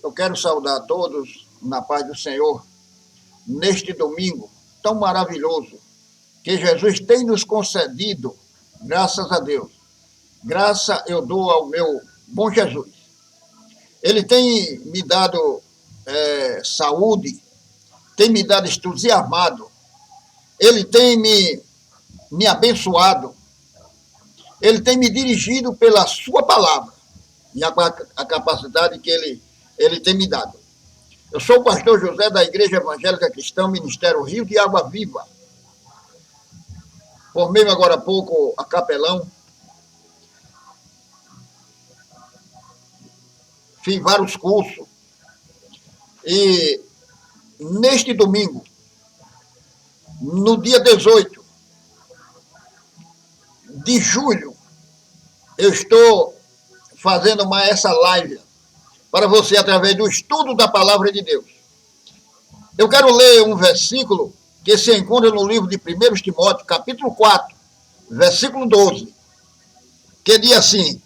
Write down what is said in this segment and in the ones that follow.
Eu quero saudar a todos na paz do Senhor, neste domingo tão maravilhoso que Jesus tem nos concedido, graças a Deus. Graça eu dou ao meu bom Jesus. Ele tem me dado saúde, tem me dado entusiasmado, ele tem me abençoado, ele tem me dirigido pela sua palavra e a capacidade que ele tem me dado. Eu sou o pastor José da Igreja Evangélica Cristã, Ministério Rio de Água Viva. Formei agora há pouco a capelão. Fiz vários cursos. E neste domingo, no dia 18 de julho, eu estou fazendo essa live para você através do estudo da palavra de Deus. Eu quero ler um versículo que se encontra no livro de 1 Timóteo, capítulo 4, versículo 12, que diz assim: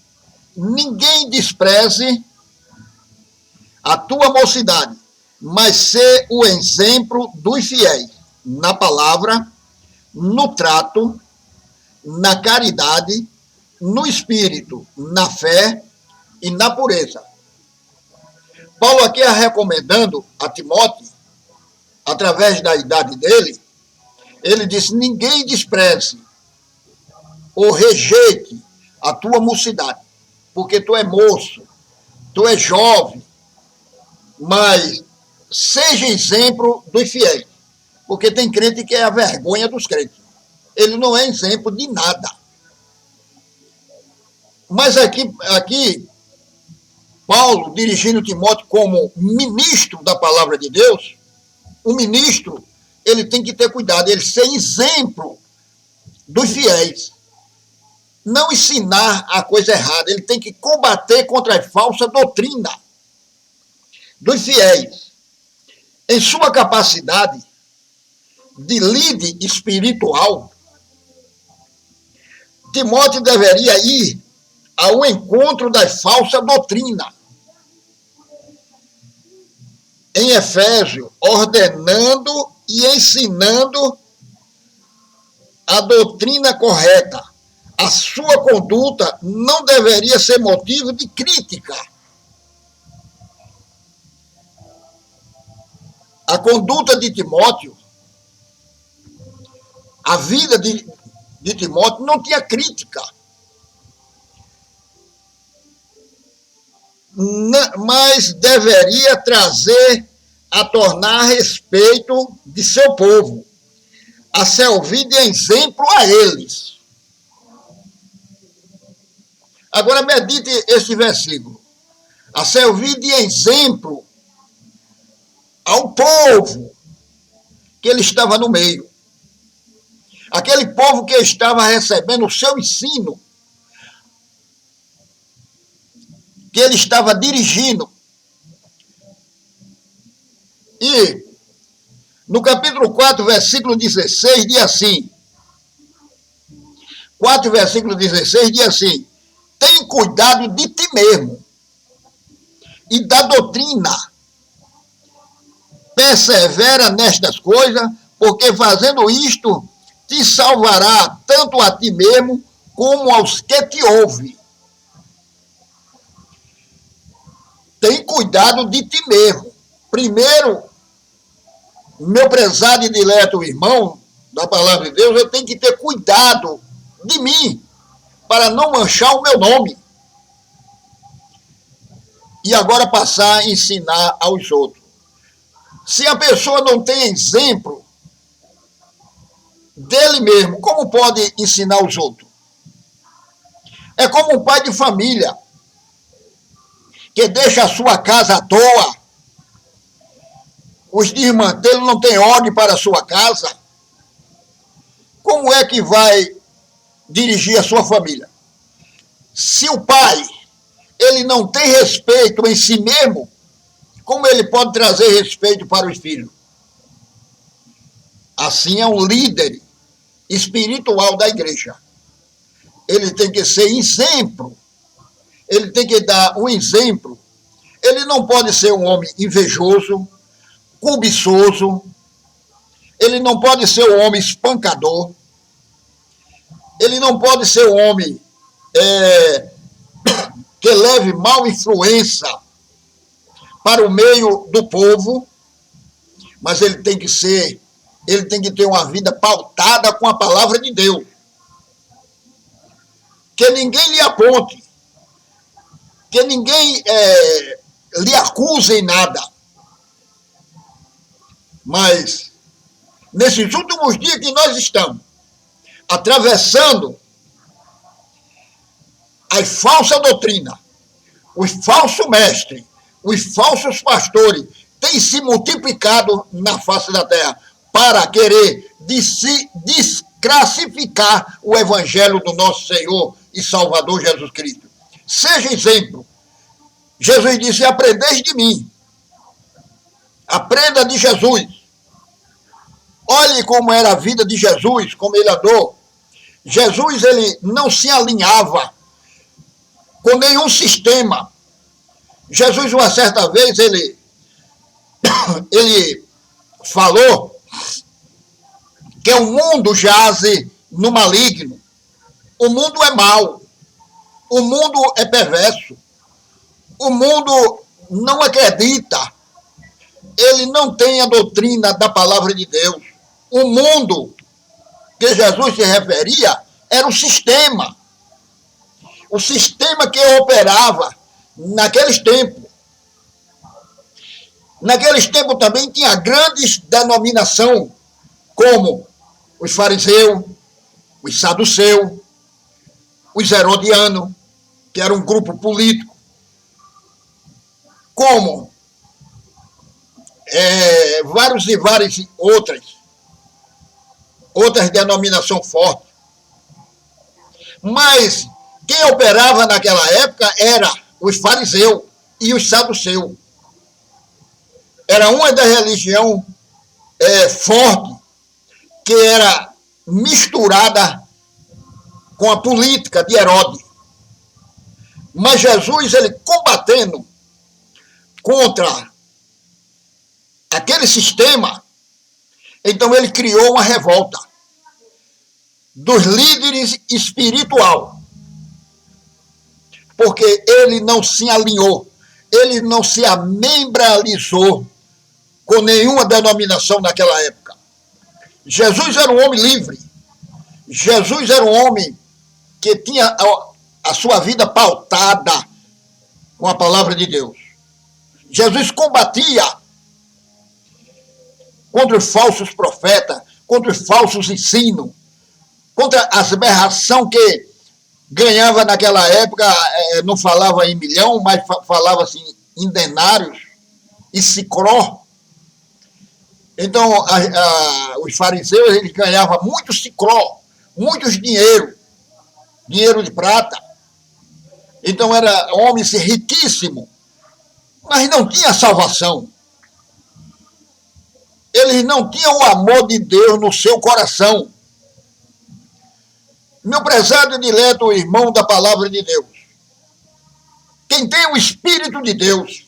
ninguém despreze a tua mocidade, mas sê o exemplo dos fiéis, na palavra, no trato, na caridade, no espírito, na fé e na pureza. Paulo aqui é recomendando a Timóteo, através da idade dele, ele disse: ninguém despreze ou rejeite a tua mocidade, porque tu é moço, tu é jovem, mas seja exemplo dos fiéis, porque tem crente que é a vergonha dos crentes. Ele não é exemplo de nada. Mas aqui Paulo, dirigindo Timóteo como ministro da palavra de Deus, o ministro, ele tem que ter cuidado, ele ser exemplo dos fiéis. Não ensinar a coisa errada, ele tem que combater contra a falsa doutrina dos fiéis. Em sua capacidade de líder espiritual, Timóteo deveria ir ao encontro da falsa doutrina. Em Efésios, ordenando e ensinando a doutrina correta. A sua conduta não deveria ser motivo de crítica. A conduta de Timóteo, a vida de Timóteo não tinha crítica. Mas deveria trazer a tornar respeito de seu povo, a servir de exemplo a eles. Agora medite esse versículo. A servir de exemplo ao povo que ele estava no meio. Aquele povo que estava recebendo o seu ensino, que ele estava dirigindo. E no capítulo 4, versículo 16, diz assim, 4, versículo 16, diz assim: tem cuidado de ti mesmo e da doutrina. Persevera nestas coisas, porque fazendo isto, te salvará tanto a ti mesmo, como aos que te ouvem. Tem cuidado de ti mesmo. Primeiro, meu prezado e dileto irmão da palavra de Deus, eu tenho que ter cuidado de mim, para não manchar o meu nome. E agora passar a ensinar aos outros. Se a pessoa não tem exemplo dele mesmo, como pode ensinar os outros? É como um pai de família que deixa a sua casa à toa. Os desmantelos não têm ordem para a sua casa. Como é que vai dirigir a sua família? Se o pai ele não tem respeito em si mesmo, como ele pode trazer respeito para os filhos? Assim é um líder espiritual da igreja. Ele tem que ser exemplo. Ele tem que dar um exemplo Ele não pode ser um homem invejoso, cobiçoso. Ele não pode ser um homem espancador. Ele não pode ser um homem que leve mal influência para o meio do povo, mas ele tem que ter uma vida pautada com a palavra de Deus. Que ninguém lhe aponte, que ninguém lhe acuse em nada. Mas, nesses últimos dias que nós estamos atravessando as falsas doutrinas, os falsos mestres, os falsos pastores têm se multiplicado na face da terra para querer desclassificar o evangelho do nosso Senhor e Salvador Jesus Cristo. Seja exemplo. Jesus disse: aprendeis de mim. Aprenda de Jesus. Olhe como era a vida de Jesus, como ele andou. Jesus, ele não se alinhava com nenhum sistema. Jesus, uma certa vez, ele falou que o mundo jaze no maligno. O mundo é mau. O mundo é perverso. O mundo não acredita. Ele não tem a doutrina da palavra de Deus. O mundo que Jesus se referia era o sistema. O sistema que operava naqueles tempos. Naqueles tempos também tinha grandes denominações, como os fariseus, os saduceus, os herodianos, que era um grupo político, como várias outras denominações fortes. Mas quem operava naquela época era os fariseus e os saduceus. Era uma da religião forte, que era misturada com a política de Herodes. Mas Jesus, ele combatendo contra aquele sistema, então ele criou uma revolta dos líderes espirituais, porque ele não se alinhou, ele não se amembralizou com nenhuma denominação naquela época. Jesus era um homem livre. Jesus era um homem que tinha a sua vida pautada com a palavra de Deus. Jesus combatia contra os falsos profetas, contra os falsos ensinos, contra as aberrações que ganhava naquela época, não falava em milhão, mas falava assim em denários e sicró. Então, os fariseus, eles ganhavam muito sicró, muitos dinheiro de prata. Então, era homens riquíssimos, mas não tinha salvação. Eles não tinham o amor de Deus no seu coração. Meu prezado e dileto irmão da palavra de Deus, quem tem o Espírito de Deus,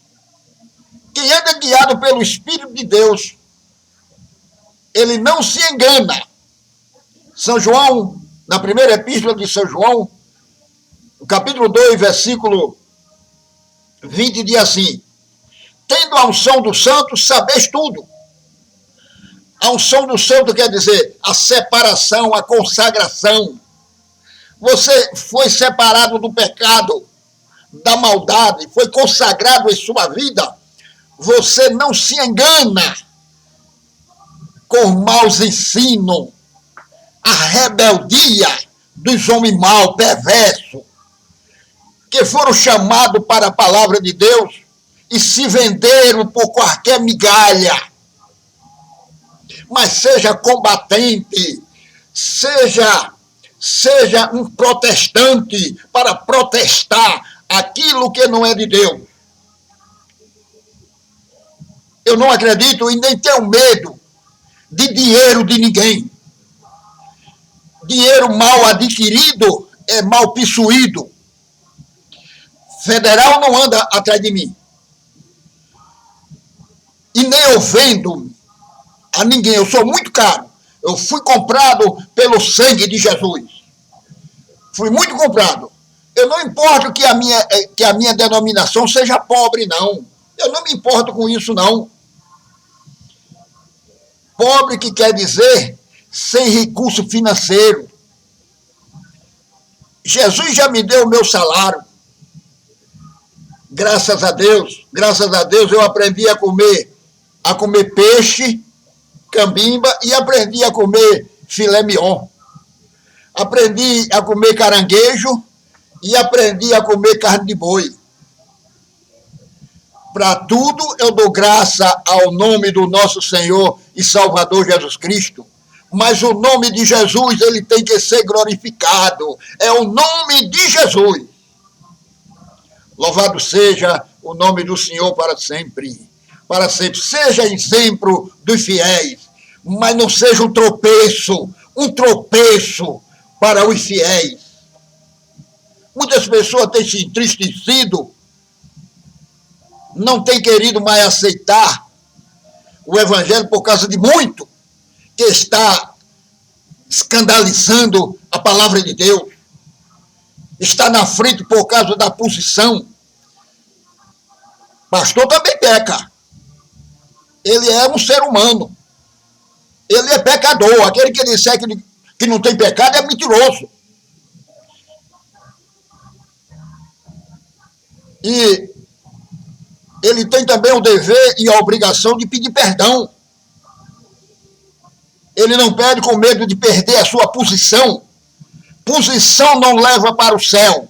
quem anda guiado pelo Espírito de Deus, ele não se engana. São João, na primeira epístola de São João, no capítulo 2, versículo 20, diz assim: tendo a unção do santo, sabeis tudo. A unção do santo quer dizer a separação, a consagração. Você foi separado do pecado, da maldade, foi consagrado em sua vida. Você não se engana com maus ensinos, a rebeldia dos homens maus, perversos, que foram chamados para a palavra de Deus e se venderam por qualquer migalha. Mas seja combatente, seja um protestante para protestar aquilo que não é de Deus. Eu não acredito e nem tenho medo de dinheiro de ninguém. Dinheiro mal adquirido é mal possuído. Federal não anda atrás de mim. e nem eu vendo a ninguém. Eu sou muito caro. Eu fui comprado pelo sangue de Jesus. Fui muito comprado. Eu não importo que a minha denominação seja pobre, não. Eu não me importo com isso, não. Pobre que quer dizer sem recurso financeiro. Jesus já me deu o meu salário. Graças a Deus eu aprendi a comer peixe, cambimba, e aprendi a comer filé mignon. Aprendi a comer caranguejo e aprendi a comer carne de boi. Para tudo eu dou graça ao nome do nosso Senhor e Salvador Jesus Cristo. Mas o nome de Jesus, ele tem que ser glorificado. É o nome de Jesus. Louvado seja o nome do Senhor para sempre. Para sempre. Seja exemplo dos fiéis, mas não seja um tropeço para os fiéis. Muitas pessoas têm se entristecido, não têm querido mais aceitar o Evangelho por causa de muito que está escandalizando a palavra de Deus. Está na frente por causa da posição. Pastor também peca. Ele é um ser humano. Ele é pecador. Aquele que disser que não tem pecado é mentiroso. E ele tem também o dever e a obrigação de pedir perdão. Ele não pede com medo de perder a sua posição. Posição não leva para o céu.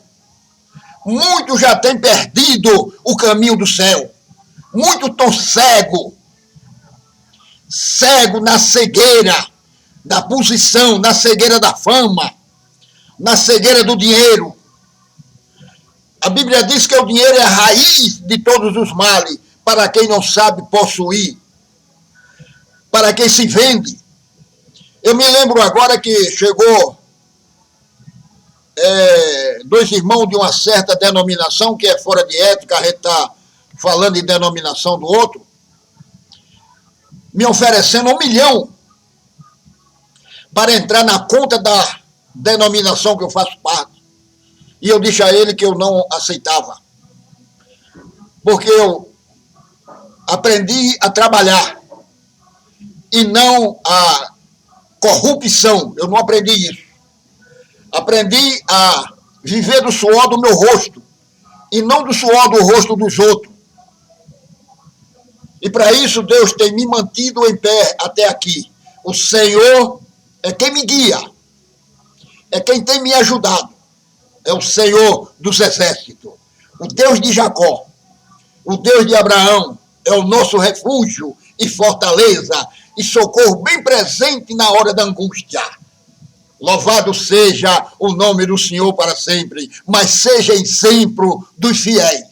Muitos já têm perdido o caminho do céu. Muitos estão cegos. Cego na cegueira da posição, na cegueira da fama, na cegueira do dinheiro. A Bíblia diz que o dinheiro é a raiz de todos os males, para quem não sabe possuir, para quem se vende. Eu me lembro agora que chegou dois irmãos de uma certa denominação, que é fora de ética, a gente está falando de denominação do outro, me oferecendo 1 milhão para entrar na conta da denominação que eu faço parte. E eu disse a ele que eu não aceitava. Porque eu aprendi a trabalhar e não a corrupção. Eu não aprendi isso. Aprendi a viver do suor do meu rosto e não do suor do rosto dos outros. E para isso Deus tem me mantido em pé até aqui. O Senhor é quem me guia, é quem tem me ajudado. É o Senhor dos exércitos, o Deus de Jacó, o Deus de Abraão, é o nosso refúgio e fortaleza e socorro bem presente na hora da angústia. Louvado seja o nome do Senhor para sempre, mas seja exemplo dos fiéis.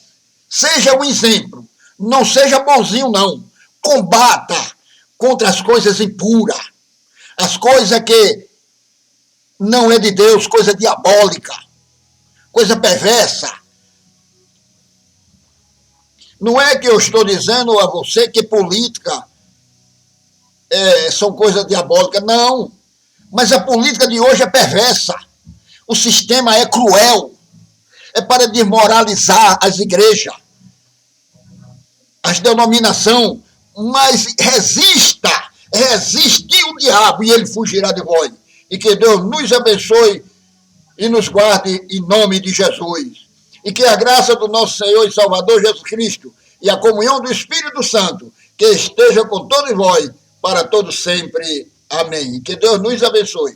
Seja um exemplo. Não seja bonzinho, não. Combata contra as coisas impuras, as coisas que não é de Deus, coisa diabólica, coisa perversa. Não é que eu estou dizendo a você que política são coisas diabólicas, não. Mas a política de hoje é perversa. O sistema é cruel. É para desmoralizar as igrejas, as denominações. Mas resiste o diabo e ele fugirá de vós. E que Deus nos abençoe e nos guarde em nome de Jesus. E que a graça do nosso Senhor e Salvador Jesus Cristo e a comunhão do Espírito Santo que esteja com todos vós para todos sempre. Amém. E que Deus nos abençoe.